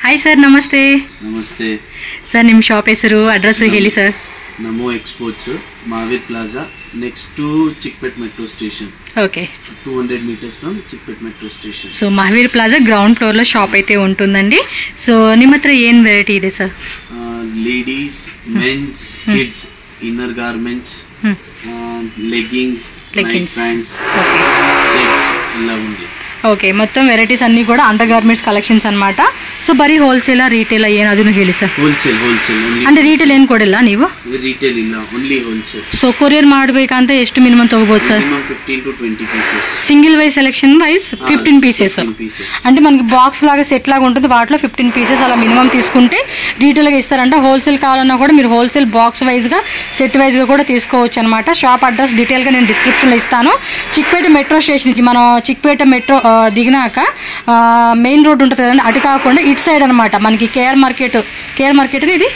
Hi sir नमस्ते नमस्ते sir निम शॉप ಹೆಸರು ಅಡ್ರೆಸ್ ಹೇಳಿ sir Namo Exports Mahavir Plaza next to Chickpet metro station okay 200 meters from Chickpet metro station so Mahavir Plaza ground floor లో షాప్ అయితే ఉంటుందండి సో ನಿಮ್ಮ ಹತ್ರ ಏನು ವೆರೈಟಿ ಇದೆ sir ladies mens kids inner garments leggings night pants sets ಎಲ್ಲ ఉంది ఓకే మొత్తం వెరైటీస్ అన్ని కూడా అండర్ గార్మెంట్స్ ಕಲೆಕ್ಷನ್ಸ್ ಅన్నమాట ಸೊ ಬರಿ ಹೋಲ್ಸೇಲ್ ರಿಟೇಲ್ ಏನು ಅದನ್ನು ಹೇಳಿ ಸರ್ ಹೋಲ್ಸೇಲ್ ಅಂದ್ರೆ ರಿಟೇಲ್ ಏನು ಕೊಡಲ್ಲ ನೀವು ರಿಟೇಲ್ ಇಲ್ಲ ಓನ್ಲಿ ಹೋಲ್ಸೇಲ್ ಸೊ ಕೊರಿಯರ್ ಮಾಡಬೇಕಂತ ಎಷ್ಟು ಮಿನಿಮಮ್ ತಗೋಬಹುದು sir 15 to 20 pieces single wise selection wise 15 pieces అంటే మనకి బాక్స్ లాగా సెట్ లాగా ఉంటుంది వాటిలో 15 పీసెస్ అలా మినిమం తీసుకుంటే రీటైల్ గా ఇస్తారంట హోల్సేల్ కావాలన్నా కూడా మీరు హోల్సేల్ బాక్స్ వైజ్ గా సెట్ వైజ్ గా కూడా తీసుకోవచ్చు అన్నమాట షాప్ అడ్రస్ డీటెయిల్ గా నేను డిస్క్రిప్షన్ లో ఇస్తాను చిక్పేట మెట్రో స్టేషన్ కి మనం చిక్పేట మెట్రో దిగినాక మెయిన్ రోడ్ ఉంటుంది కదండి అటు కాకుండా ఇటు సైడ్ అనమాట మనకి కేఆర్ మార్కెట్ ఇది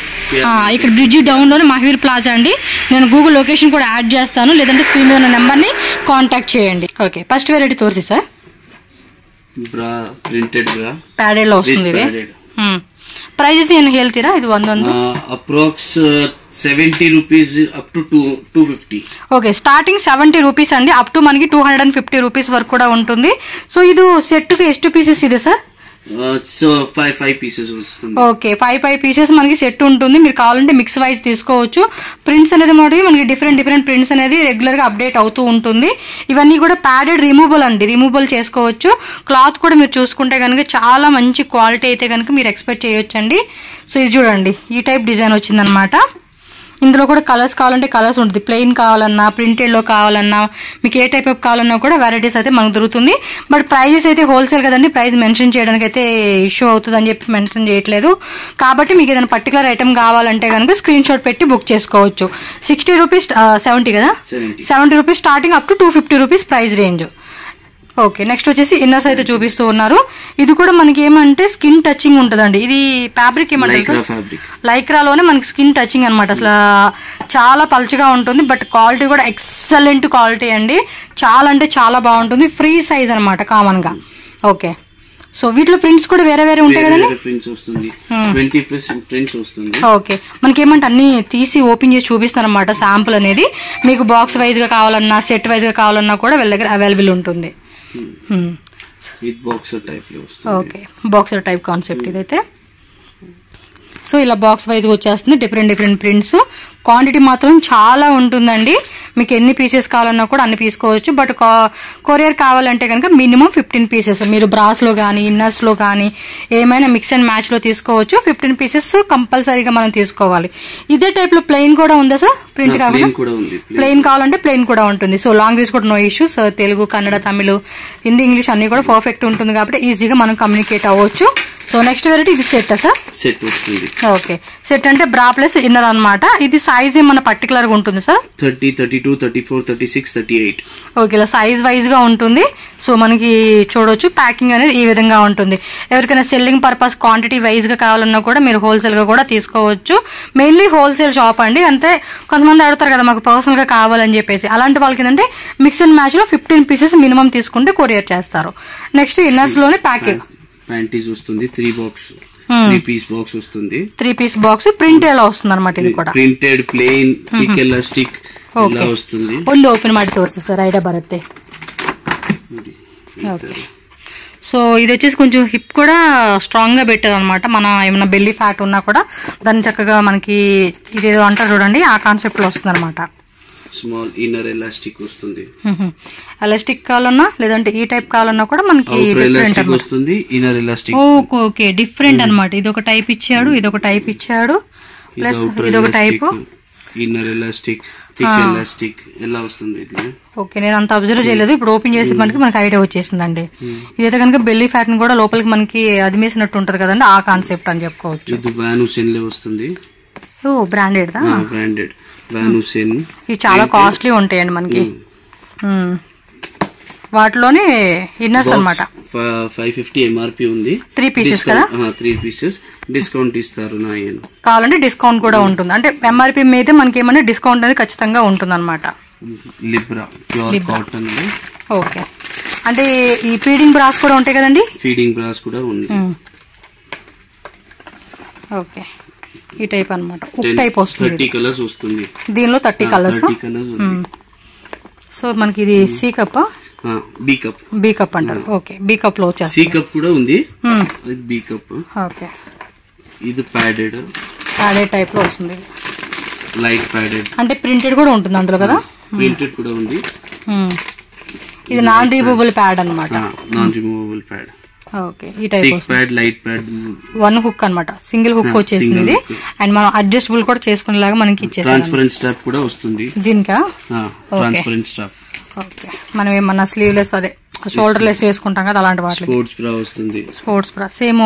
ఇక్కడ బ్రిడ్జ్ డౌన్ లోనే మహావీర్ ప్లాజా అండి నేను గూగుల్ లొకేషన్ కూడా యాడ్ చేస్తాను లేదంటే స్క్రీన్ మీద ఉన్న నెంబర్ ని కాంటాక్ట్ చేయండి ఓకే ఫస్ట్ వెరైటీ తోర్సి సార్ ಬ್ರಾ ಪ್ರಿಂಟೆಡ್ ಬ್ರಾ ಪ್ಯಾಡೆಡ್ లో వస్తుంది ఇది ప్రైజెస్ ಏನು ಹೇಳ್ತೀರಾ ಇದು ಒಂದೊಂದು approx 70 rupees up to 250 okay starting 70 rupees అండి అప్ టు మనకి 250 రూపీస్ వరకు కూడా ఉంటుంది సో ఇది సెట్ కి ಎಷ್ಟು పీసెస్ ಇದೆ సార్ సో 5 pieces వస్తుంది ఓకే 5 పీసెస్ మనకి సెట్ ఉంటుంది మీరు కావాలంటే మిక్స్ వైజ్ తీసుకోవచ్చు ప్రింట్స్ అనేది మనకి డిఫరెంట్ ప్రింట్స్ అనేది రెగ్యులర్ గా అప్డేట్ అవుతూ ఉంటుంది ఇవన్నీ కూడా ప్యాడెడ్ రిమూవబుల్ అండి రిమూవబుల్ చేసుకోవచ్చు క్లాత్ కూడా మీరు చూసుకుంటే కనుక చాలా మంచి క్వాలిటీ అయితే కనుక మీరు ఎక్స్పెక్ట్ చేయొచ్చండి సో ఇది చూడండి ఈ టైప్ డిజైన్ వచ్చిందనమాట ఇందులో కూడా కలర్స్ కావాలంటే కలర్స్ ఉంటుంది ప్లెయిన్ కావాలన్నా ప్రింటెడ్ లో కావాలన్నా మీకు ఏ టైప్ ఆఫ్ కావాలన్నా కూడా వెరైటీస్ అయితే మనకు దొరుకుతుంది బట్ ప్రైజెస్ అయితే హోల్సేల్ కదండి ప్రైస్ మెన్షన్ చేయడానికి అయితే ఇష్యూ అవుతుంది అని చెప్పి మెన్షన్ చేయట్లేదు కాబట్టి మీకు ఏదైనా పర్టికులర్ ఐటమ్ కావాలంటే కనుక స్క్రీన్ షాట్ పెట్టి బుక్ చేసుకోవచ్చు 60 రూపీస్ 70 కదా 70 rupees starting up to 250 rupees price range okay next వచ్చేసి ఇన్నర్స్ అయితే చూపిస్తూ ఉన్నారు ఇది కూడా మనకి ఏమంటే స్కిన్ టచింగ్ ఉంటదండి ఇది ఫ్యాబ్రిక్ ఏమంటారు లైక్రాలోనే మనకి స్కిన్ టచింగ్ అనమాట అసలు చాలా పల్చగా ఉంటుంది బట్ క్వాలిటీ కూడా ఎక్సలెంట్ క్వాలిటీ అండి చాలా అంటే చాలా బాగుంటుంది ఫ్రీ సైజ్ అనమాట కామన్ గా ఓకే సో వీటిలో ప్రింట్స్ కూడా వేరే ఉంటాయి కదండి ఓకే మనకి ఏమంటే అన్ని తీసి ఓపెన్ చేసి చూపిస్తాను అనమాట శాంపుల్ అనేది మీకు బాక్స్ వైజ్ గా కావాలన్నా సెట్ వైజ్ గా కావాలన్నా కూడా వీళ్ళ దగ్గర అవైలబుల్ ఉంటుంది ఓకే బాక్సర్ టైప్ కాన్సెప్ట్ ఇదైతే సో ఇలా బాక్స్ వైజ్ వచ్చేస్తుంది డిఫరెంట్ ప్రింట్స్ క్వాంటిటీ మాత్రం చాలా ఉంటుందండి మీకు ఎన్ని పీసెస్ కావాలన్నా కూడా అన్ని తీసుకోవచ్చు బట్ కొరియర్ కావాలంటే కనుక మినిమం 15 పీసెస్ మీరు బ్రాస్ లో కానీ ఇన్నర్స్ లో కానీ ఏమైనా మిక్స్ అండ్ మ్యాచ్ లో తీసుకోవచ్చు 15 పీసెస్ కంపల్సరీగా మనం తీసుకోవాలి ఇదే టైప్ లో ప్లెయిన్ కూడా ఉందా సార్ ప్రింట్ కావాలంటే ప్లెయిన్ కావాలంటే ప్లెయిన్ కూడా ఉంటుంది సో లాంగ్వేజ్ కూడా నో ఇష్యూస్ తెలుగు కన్నడ తమిళ హిందీ ఇంగ్లీష్ అన్ని కూడా పర్ఫెక్ట్ ఉంటుంది కాబట్టి ఈజీగా మనం కమ్యూనికేట్ అవ్వచ్చు సో నెక్స్ట్ వెరైటీ ఇది సెట్ సార్ సెట్ వస్తుంది ఓకే సెట్ అంటే బ్రా ప్లస్ ఇన్నర్ అన్నమాట ఇది సైజ్ ఏమన్నా పర్టికులర్ గా ఉంటుంది సార్ 30 32 34 36 38 ఓకే ఇలా సైజ్ వైజ్ గా ఉంటుంది సో మనకి చూడొచ్చు ప్యాకింగ్ అనేది ఈ విధంగా ఉంటుంది ఎవరికైనా సెల్లింగ్ పర్పస్ క్వాంటిటీ వైజ్ గా కావాలన్నా కూడా మీరు హోల్సేల్ గా కూడా తీసుకోవచ్చు మెయిన్లీ హోల్సేల్ షాప్ అండి అంతే కొంతమంది అడుగుతారు కదా మాకు పర్సనల్ గా కావాలని చెప్పేసి అలాంటి వాళ్ళకి ఏంటంటే మిక్స్ అండ్ మ్యాచ్ లో 15 పీసెస్ మినిమం తీసుకుంటే కొరియర్ చేస్తారు నెక్స్ట్ ఇన్నర్స్ లోనే ప్యాకింగ్ ప్యాంటీస్ వస్తుంది 3 పీస్ బాక్స్ వస్తుంది 3 పీస్ బాక్స్ ప్రింట్ ఎలా వస్తుంది అనమాట ఇది కూడా ಪ್ರಿಂಟೆಡ್ ಪ್ಲೇನ್ ಥಿಕ್ ಎಲಾಸ್ಟಿಕ್ ಎಲ್ಲ వస్తుంది ಒಂದು ಓಪನ್ ಮಾಡಿ ತೋರಿಸಿ ಸರ್ ಐಡಿಯಾ ಬರುತ್ತೆ ఓకే సో ఇది వచ్చేసి కొంచెం హిప్ కూడా స్ట్రాంగ్ గా పెట్టారు అనమాట మన ఏమైనా బెల్లీ ఫ్యాట్ ఉన్నా కూడా దాన్ని చక్కగా మనకి ఇదేదో అంటారు చూడండి ఆ కాన్సెప్ట్ లో వస్తుంది అనమాట స్మాల్ ఇన్నర్ ఎలాస్టిక్ వస్తుంది ఎలాస్టిక్ కావాలన్నా లేదంటే ఈ టైప్ కావాలన్నా కూడా మనకి డిఫరెంట్ వస్తుంది ఇన్నర్ ఎలాస్టిక్ ఓకే డిఫరెంట్ అన్నమాట ఇది ఒక టైప్ ఇచ్చాడు ఇది ఒక టైప్ ఇచ్చాడు ప్లస్ ఇది ఒక type inner elastic thick elastic ఎలా వస్తుంది ఇది ఓకే నేను అంత అబ్జర్వ్ చేయలేదు ఇప్పుడు ఓపెన్ చేసి మనకి ఐడియా వచ్చేసిందండి ఇదైతే కనుక బెల్లీ ఫ్యాట్ ని కూడా లోపలికి మనకి అదిమేసినట్టు ఉంటది కదండి ఆ కాన్సెప్ట్ అని చెప్పుకోవచ్చు ఇది వానుసెన్ లో వస్తుంది ఓ బ్రాండెడ్ దా బ్రాండెడ్ వానుసెన్ ఇది చాలా కాస్ట్లీ ఉంటాయండి మనకి వాటిలోనే ఇన్నర్స్ అన్నమాట 550 ఎంఆర్పి ఉంది 3 పీసెస్ కదా 3 పీసెస్ డిస్కౌంట్ ఇస్తారు నాయన కావాలంటే డిస్కౌంట్ కూడా ఉంటుంది అంటే ఎంఆర్పి మీద మనకి ఏమైనా డిస్కౌంట్ అనేది ఖచ్చితంగా ఉంటుంది అనమాట లిబ్రా ప్యూర్ కాటన్ ఓకే అంటే ఈ ఫీడింగ్ బ్రాస్ కూడా ఉంటాయి కదండి ఫీడింగ్ బ్రాస్ కూడా ఉంది ఓకే, ఈ టైప్ అన్నమాట. హుక్ టైప్ వస్తుంది. 30 కలర్స్ వస్తుంది దీనిలో 30 కలర్స్. సో మనకి ఇది సి కప్, బి కప్ అంటారు. ఓకే, బి కప్ లో వచ్చేస్తుంది. సి కప్ కూడా ఉంది, బి కప్. ఓకే, ఇది ప్యాడెడ్ టైప్ లో వస్తుంది. లైట్ ప్యాడెడ్ అంటే ప్రింటెడ్ కూడా ఉంటుంది అందులో కదా. ప్రింటెడ్ కూడా ఉంది. ఇది నాన్ రిమూవబుల్ ప్యాడ్ అన్నమాట. Non removable pad. ఓకే, ఈ type pad, light pad, 1 hook అన్నమాట. సింగిల్ హుక్ వచ్చేసింది ఇది. అండ్ మనం అడ్జస్టబుల్ కూడా చేసుకునేలాగా మనకి ఇచ్చేసారు. ట్రాన్స్పరెంట్ స్ట్రాప్ కూడా వస్తుంది దీనికా. Transparent strap. ఓకే, మనం ఏమన్నా స్లీవ్లెస్ అదే షోల్డర్ లెస్ వేసుకుంటాం కదా అలాంటి వాటికి. స్పోర్ట్స్ బ్రా వస్తుంది. స్పోర్ట్స్ బ్రా సేమ్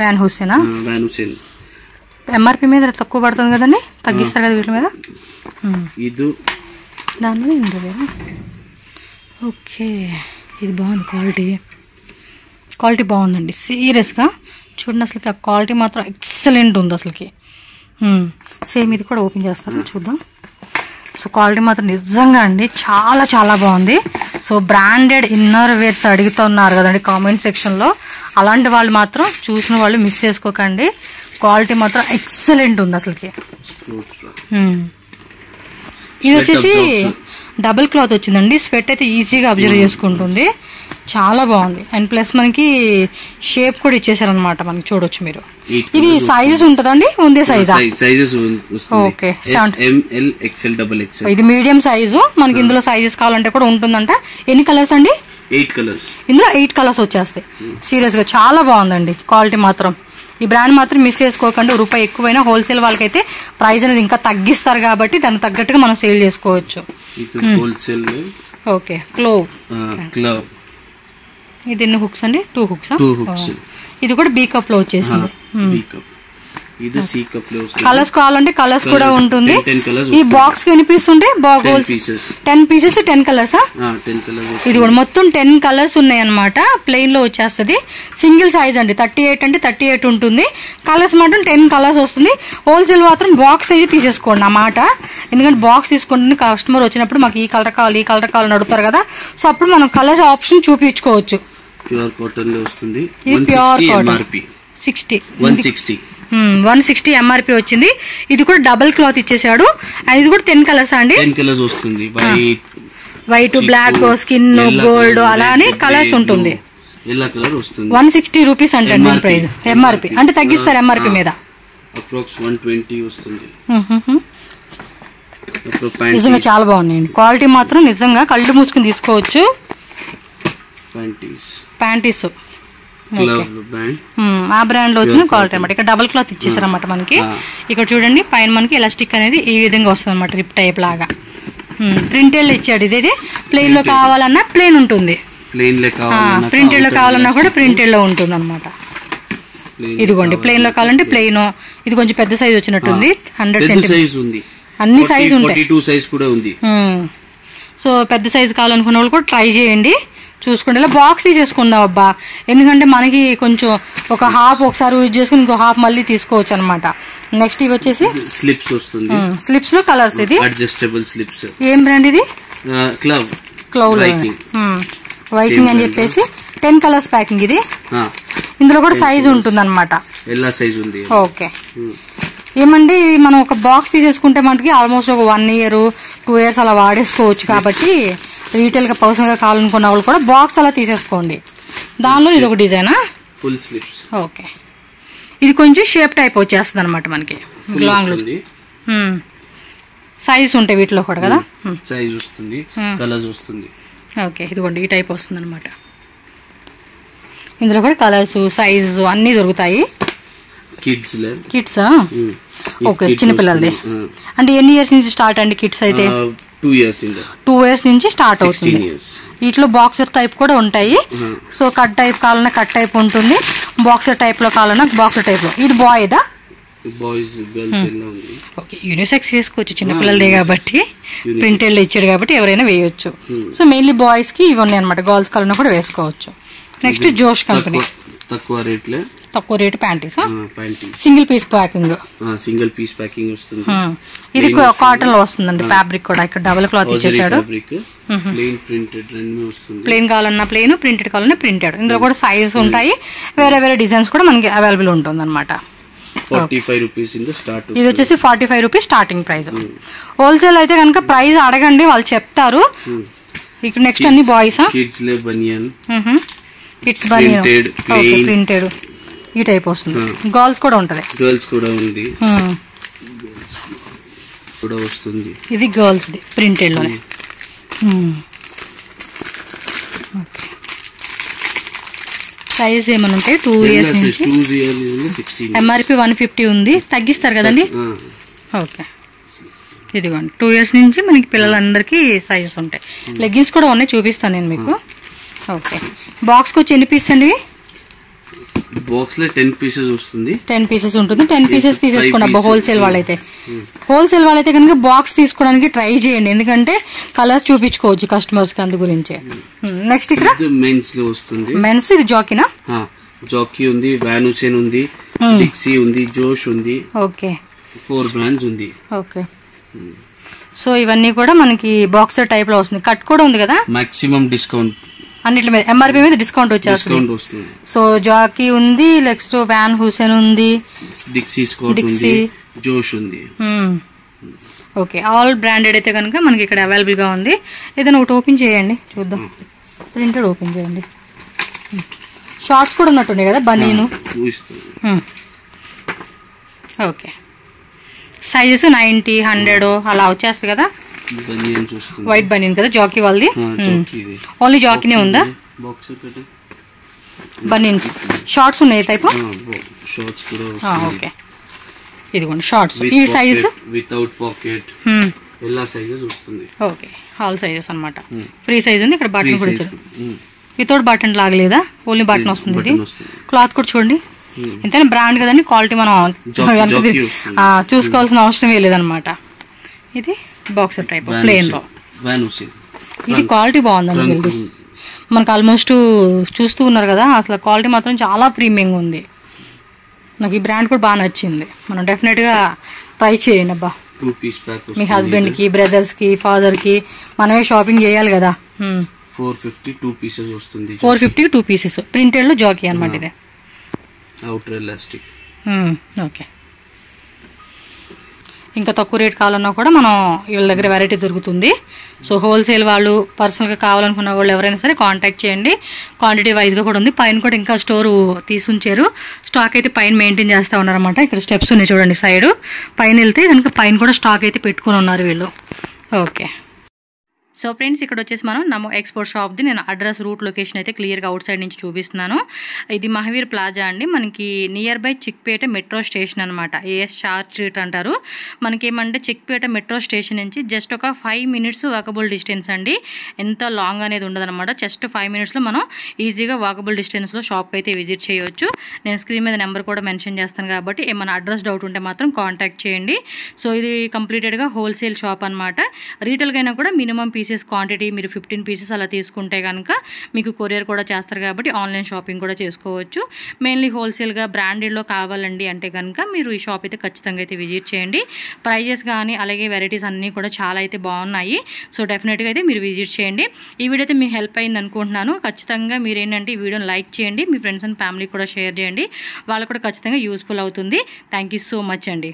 వ్యాన్ హుస్సేనా. Van Heusen. ఎంఆర్పి మీద తక్కువ పడుతుంది కదండి, తగ్గిస్తారు కదా వీటి మీద. ఇది దాని మీద. ఓకే, ఇది బాగుంది. క్వాలిటీ బాగుందండి సీరియస్గా. చూడండి అసలుకి ఆ క్వాలిటీ మాత్రం ఎక్సలెంట్ ఉంది అసలుకి. సేమ్ ఇది కూడా ఓపెన్ చేస్తాను చూద్దాం. సో క్వాలిటీ మాత్రం నిజంగా అండి చాలా చాలా బాగుంది. సో బ్రాండెడ్ ఇన్నర్ వేర్స్ అడుగుతున్నారు కదండి కామెంట్ సెక్షన్లో. అలాంటి వాళ్ళు మాత్రం చూసిన వాళ్ళు మిస్ చేసుకోకండి. క్వాలిటీ మాత్రం ఎక్సలెంట్ ఉంది అసలుకి. ఇది వచ్చేసి డబుల్ క్లాత్ వచ్చిందండి. స్వెట్ అయితే ఈజీగా అబ్జర్వ్ చేసుకుంటుంది. చాలా బాగుంది. అండ్ ప్లస్ మనకి షేప్ కూడా ఇచ్చేసారనమాట. మనకి చూడొచ్చు మీరు. ఇది సైజెస్ ఉంటదండి, ఉందే సైజా? ఓకే, ఇది మీడియం సైజు. మనకి ఇందులో సైజెస్ కావాలంటే కూడా ఉంటుందంట. ఎన్ని కలర్స్ అండి? 8 కలర్స్. ఇందులో 8 కలర్స్ వచ్చేస్తాయి. సీరియస్ గా చాలా బాగుందండి క్వాలిటీ మాత్రం. ఈ బ్రాండ్ మాత్రం మిస్ చేసుకోకండి. రూపాయి ఎక్కువైనా హోల్సేల్ వాళ్ళకైతే ప్రైస్ అనేది ఇంకా తగ్గిస్తారు కాబట్టి దానికి తగ్గట్టుగా మనం సేల్ చేసుకోవచ్చు. Okay, clove. ఇది ఎన్ని హుక్స్ అండి? 2 హుక్స్. ఇది కూడా బీ కప్ లో వచ్చేసింది. కలర్స్ కావాలంటే కలర్స్ కూడా ఉంటుంది. ఈ బాక్స్ కి ఎన్ని పీస్ ఉంటాయి? 10 పీసెస్ 10 కలర్స్. ఇది కూడా మొత్తం 10 కలర్స్ ఉన్నాయి అనమాట. ప్లెయిన్ లో వచ్చేస్తుంది. సింగిల్ సైజ్ అండి. 38 అంటే 38 ఉంటుంది. కలర్స్ మాత్రం 10 కలర్స్ వస్తుంది. హోల్సేల్ మాత్రం బాక్స్ సైజ్ తీసేసుకోండి అన్నమాట. ఎందుకంటే బాక్స్ తీసుకుంటుంది కస్టమర్ వచ్చినప్పుడు మాకు ఈ కలర్ కావాలి, ఈ కలర్ కావాలని అడుగుతారు కదా. సో అప్పుడు మనం కలర్ ఆప్షన్ చూపించుకోవచ్చు. ప్యూర్ కాటన్ లో వస్తుంది. ఇది ప్యూర్ కాటన్. 160 ఎంఆర్పి వచ్చింది. ఇది కూడా డబుల్ క్లాత్ ఇచ్చేసాడు. ఇది కూడా 10 కలర్స్ అండి. 10 కలర్స్ వస్తుంది. వైట్, బ్లాక్, స్కిన్, గోల్డ్ అలా అని కలర్స్ ఉంటుంది. 160 రూపీస్ అంటే ప్రైస్ ఎంఆర్పి. అంటే తగ్గిస్తారు ఎంఆర్పి మీద. అప్రాక్స్ 120 వస్తుంది. నిజంగా చాలా బాగున్నాయండి. క్వాలిటీ మాత్రం నిజంగా కళ్ళు మూసుకుని తీసుకోవచ్చు. ప్యాంటీస్ ఆ బ్రాండ్ లో వచ్చిన క్వాలిటీ అనమాట. ఇక్కడ డబుల్ క్లాత్ ఇచ్చేసారనమాట మనకి. ఇక్కడ చూడండి పైన మనకి ఎలాస్టిక్ అనేది ఈ విధంగా వస్తుంది అనమాట. రిప్ టైప్ లాగా ప్రింటెడ్ లో ఇచ్చాడు. ఇది ప్లెయిన్ లో కావాలన్నా ప్లెయిన్ ఉంటుంది, ప్రింటెడ్ లో కావాలన్నా కూడా ప్రింటెడ్ లో ఉంటుంది అనమాట. ఇదిగోండి ప్లెయిన్ లో కావాలంటే ప్లెయిన్. ఇది కొంచెం పెద్ద సైజ్ వచ్చినట్టుంది. 100 సెంటీమీటర్ అన్ని సైజ్ ఉంటాయి. సో పెద్ద సైజ్ కావాలనుకున్న వాళ్ళు కూడా ట్రై చేయండి. చూసుకోండి. ఇలా బాక్స్ తీసేసుకుందాం అబ్బా. ఎందుకంటే మనకి కొంచెం ఒక హాఫ్ ఒకసారి యూజ్ చేసుకుని ఇంకో హాఫ్ మళ్ళీ తీసుకోవచ్చు అనమాట. నెక్స్ట్ ఇవి వచ్చేసి స్లిప్స్ వస్తుంది. స్లిప్స్ లో కలర్స్. ఇది అడ్జస్టబుల్ స్లిప్స్. ఏం బ్రాండ్ ఇది? క్లవ్ వైకింగ్ అని చెప్పేసి 10 కలర్స్ ప్యాకింగ్. ఇది ఇందులో కూడా సైజ్ ఉంటుంది అనమాట. ఓకే, ఏమండి మనం ఒక బాక్స్ తీసేసుకుంటే మనకి ఆల్మోస్ట్ ఒక 1 year 2 years అలా వాడేసుకోవచ్చు. కాబట్టి రీటైల్ గా పర్సనల్ గా కావాలనుకున్న వాళ్ళు కూడా బాక్స్ అలా తీసేసుకోండి. దానిలో ఇది ఒక డిజైనా? Full sleeves. ఓకే, ఇది కొంచెం షేప్ టైప్ వచ్చేస్తుంది అనమాట మనకి. లాంగ్ సైజ్ ఉంటాయి వీటిలో కూడా కదా. సైజ్ వస్తుంది, కలర్స్ వస్తుంది. ఓకే, ఇదిగోండి ఈ టైప్ వస్తుంది అనమాట. ఇందులో కూడా కలర్స్, సైజ్ అన్ని దొరుకుతాయి. కిడ్స్ ఓకే, చిన్నపిల్లలది. అంటే ఎన్ని ఇయర్స్ నుంచి స్టార్ట్ అండి కిడ్స్ అయితే? 2 years నుంచి స్టార్ట్ అవుతుంది. వీటిలో బాక్సర్ టైప్ కూడా ఉంటాయి. సో కట్ టైప్ కావాలన్నా కట్ టైప్ ఉంటుంది, బాక్సర్ టైప్ లో కావాలన్నా బాక్సర్ టైప్ లో. ఇది బాయ్దా? ఓకే, యూనిసెక్స్ వేసుకోవచ్చు. చిన్నపిల్లలదే కాబట్టి ప్రింటెడ్ ఇచ్చాడు కాబట్టి ఎవరైనా వేయొచ్చు. సో మెయిన్లీ బాయ్స్ కి ఇవి ఉన్నాయి అనమాట. గర్ల్స్ కావాలన్నా కూడా వేసుకోవచ్చు. Next Josh company. తక్కువ rate panties. Single piece packing వస్తుంది. ఇది కాటన్ లో వస్తుందండి. ఫ్యాబ్రిక్ కూడా ఇక్కడ డబుల్ క్లాత్ ఇచ్చేసాడు. ప్లెయిన్ కావాలన్నా ప్లెయిన్, ప్రింటెడ్ కావాలన్నా ప్రింటెడ్. ఇందులో కూడా సైజ్ ఉంటాయి. వేరే వేరే డిజైన్స్ కూడా మనకి అవైలబుల్ ఉంటుంది అనమాట. 45 rupees in the start. ఇది వచ్చేసి 45 రూపీస్ స్టార్టింగ్ ప్రైస్. హోల్సేల్ అయితే కనుక ప్రైస్ అడగండి, వాళ్ళు చెప్తారు. ఇక్కడ నెక్స్ట్ అన్ని బాయ్స్ కిడ్స్ లే బనియన్, కిడ్స్ బనియన్ ప్రింటెడ్ ఈ టైప్ వస్తుంది. గర్ల్స్ కూడా ఉంటది, గర్ల్స్ కూడా ఉంది, కూడా వస్తుంది. ఇది గర్ల్స్ ది ప్రింటెడ్ లోనే. సైజ్ ఏమన్నా ఉంటాయి 2 years నుంచి. ఎంఆర్పి 150 ఉంది, తగ్గిస్తారు కదండి. ఓకే, ఇదిగోండి 2 years నుంచి మనకి పిల్లలందరికీ సైజెస్ ఉంటాయి. లెగ్గిన్స్ కూడా ఉన్నాయి, చూపిస్తాను నేను మీకు. ఓకే, బాక్స్కి వచ్చి ఎన్ని పీసెస్ అండి? బాక్స్ లో 10 pieces వస్తుంది. 10 pieces ఉంటుంది. 10 pieces తీసేసుకోండి అబ్బా. హోల్సేల్ వాళ్ళైతే కనుక బాక్స్ తీసుకోవడానికి ట్రై చేయండి, ఎందుకంటే కలర్స్ చూపించుకోవచ్చు కస్టమర్స్ కి, అందు గురించి. నెక్స్ట్ ఇక్కడ మెన్స్ లో వస్తుంది. మెన్స్ ఇది జాకీనా? జాకీ ఉంది, వాన్ హుసేన్ ఉంది, డిక్సీ ఉంది, జోష్ ఉంది. ఓకే, 4 brands ఉంది. ఓకే, సో ఇవన్నీ కూడా మనకి బాక్సర్ టైప్ లో వస్తుంది. కట్ కూడా ఉంది కదా. మాక్సిమం డిస్కౌంట్ అన్నిటి మీద ఎంఆర్పి మీద డిస్కౌంట్ వచ్చేస్తుంది. సో జాకీ ఉంది, నెక్స్ట్ వాన్ హుసేన్ ఉంది, డిక్సీ, జోష్ ఉంది. ఓకే, ఆల్ బ్రాండెడ్ అయితే కనుక మనకి ఇక్కడ అవైలబుల్ గా ఉంది. ఏదైనా ఒకటి ఓపెన్ చేయండి చూద్దాం. ప్రింటెడ్ ఓపెన్ చేయండి. షార్ట్స్ కూడా ఉన్నట్టున్నాయి కదా, బనీను. ఓకే, సైజెస్ 90, 100 అలా వచ్చేస్తుంది కదా. వైట్ బనీన్ కదా జాకీ వాళ్ళది. ఓన్లీ జాకీనే ఉందా? బనీన్స్ షార్ట్స్ ఉన్నాయి టైప్. ఓకే, ఇదిగోండి షార్ట్స్. ఈ సైజ్ వితౌట్ పాకెట్ എല്ലാ సైజెస్ వస్తుంది. ఓకే, ఆల్ సైజెస్ అన్నమాట. ఫ్రీ సైజ్ ఉంది. ఇక్కడ బటన్ కూడా ఇచ్చారు. వితౌట్ బటన్ లాగలేదా, ఓన్లీ బటన్ వస్తుంది. ఇది క్లాత్ కూడా చూడండి, ఎంతైనా బ్రాండ్ కదండి, క్వాలిటీ మనం చూసుకోవాల్సిన అవసరం లేదనమాట. ఇది బాక్సర్ టైప్ ప్లేన్ లో. ఇది క్వాలిటీ బాగుందండి. మనకు ఆల్మోస్ట్ చూస్తూ ఉన్నారు కదా, అసలు క్వాలిటీ మాత్రం చాలా ప్రీమియంగా ఉంది. నాకు ఈ బ్రాండ్ కూడా బాగా నచ్చింది. మనం డెఫినెట్ గా ట్రై చేయండి అబ్బా. మీ హస్బెండ్ కి, బ్రదర్స్ కి, ఫాదర్ కి మనమే షాపింగ్ చేయాలి కదా. 450 2 pieces వస్తుంది. 450 2 pieces ప్రింటెడ్ లో జాకీ అనమాట. ఇదే అవుటర్ ఎలాస్టిక్. ఓకే, ఇంకా తక్కువ రేట్ కావాలన్నా కూడా మనం వీళ్ళ దగ్గర వెరైటీ దొరుకుతుంది. సో హోల్సేల్ వాళ్ళు, పర్సనల్గా కావాలనుకున్న వాళ్ళు ఎవరైనా సరే కాంటాక్ట్ చేయండి. క్వాంటిటీ వైజ్గా కూడా ఉంది. పైన కూడా ఇంకా స్టోర్ తీసుంచారు. స్టాక్ అయితే పైన మెయింటైన్ చేస్తూ ఉన్నారన్నమాట. ఇక్కడ స్టెప్స్ ఉన్నాయి చూడండి సైడ్. పైన వెళ్తే కనుక పైన కూడా స్టాక్ అయితే పెట్టుకుని ఉన్నారు వీళ్ళు. ఓకే, సో ఫ్రెండ్స్ ఇక్కడ వచ్చేసి మనం నమో ఎక్స్పోర్ట్ షాప్ది నేను అడ్రస్, రూట్, లొకేషన్ అయితే క్లియర్గా అవుట్ సైడ్ నుంచి చూపిస్తున్నాను. ఇది మహావీర్ ప్లాజా అండి, మనకి near by Chickpet metro station అనమాట. ఏఎస్ షార్ట్ స్ట్రీట్ అంటారు. మనకి ఏమంటే చిక్పేట మెట్రో స్టేషన్ నుంచి జస్ట్ ఒక 5 minutes వాకబుల్ డిస్టెన్స్ అండి. ఎంత లాంగ్ అనేది ఉండదన్నమాట. జస్ట్ 5 minutesలో మనం ఈజీగా వాకబుల్ డిస్టెన్స్లో షాప్కి అయితే విజిట్ చేయొచ్చు. నేను స్క్రీన్ మీద నెంబర్ కూడా మెన్షన్ చేస్తాను కాబట్టి ఏమైనా అడ్రస్ డౌట్ ఉంటే మాత్రం కాంటాక్ట్ చేయండి. సో ఇది కంప్లీటెడ్గా హోల్సేల్ షాప్ అనమాట. రీటైల్గా అయినా కూడా మినిమం పీసెస్ క్వాంటిటీ మీరు 15 pieces అలా తీసుకుంటే కనుక మీకు కొరియర్ కూడా చేస్తారు కాబట్టి ఆన్లైన్ షాపింగ్ కూడా చేసుకోవచ్చు. మెయిన్లీ హోల్సేల్గా బ్రాండెడ్లో కావాలండి అంటే కనుక మీరు ఈ షాప్ అయితే ఖచ్చితంగా అయితే విజిట్ చేయండి. ప్రైజెస్ కానీ అలాగే వెరైటీస్ అన్నీ కూడా చాలా అయితే బాగున్నాయి. సో డెఫినెట్గా అయితే మీరు విజిట్ చేయండి. ఈ వీడియో అయితే మీకు హెల్ప్ అయింది అనుకుంటున్నాను. ఖచ్చితంగా మీరు ఏంటంటే ఈ వీడియోని లైక్ చేయండి, మీ ఫ్రెండ్స్ అండ్ ఫ్యామిలీ కూడా షేర్ చేయండి. వాళ్ళకు కూడా ఖచ్చితంగా యూస్ఫుల్ అవుతుంది. థ్యాంక్ యూ సో మచ్ అండి.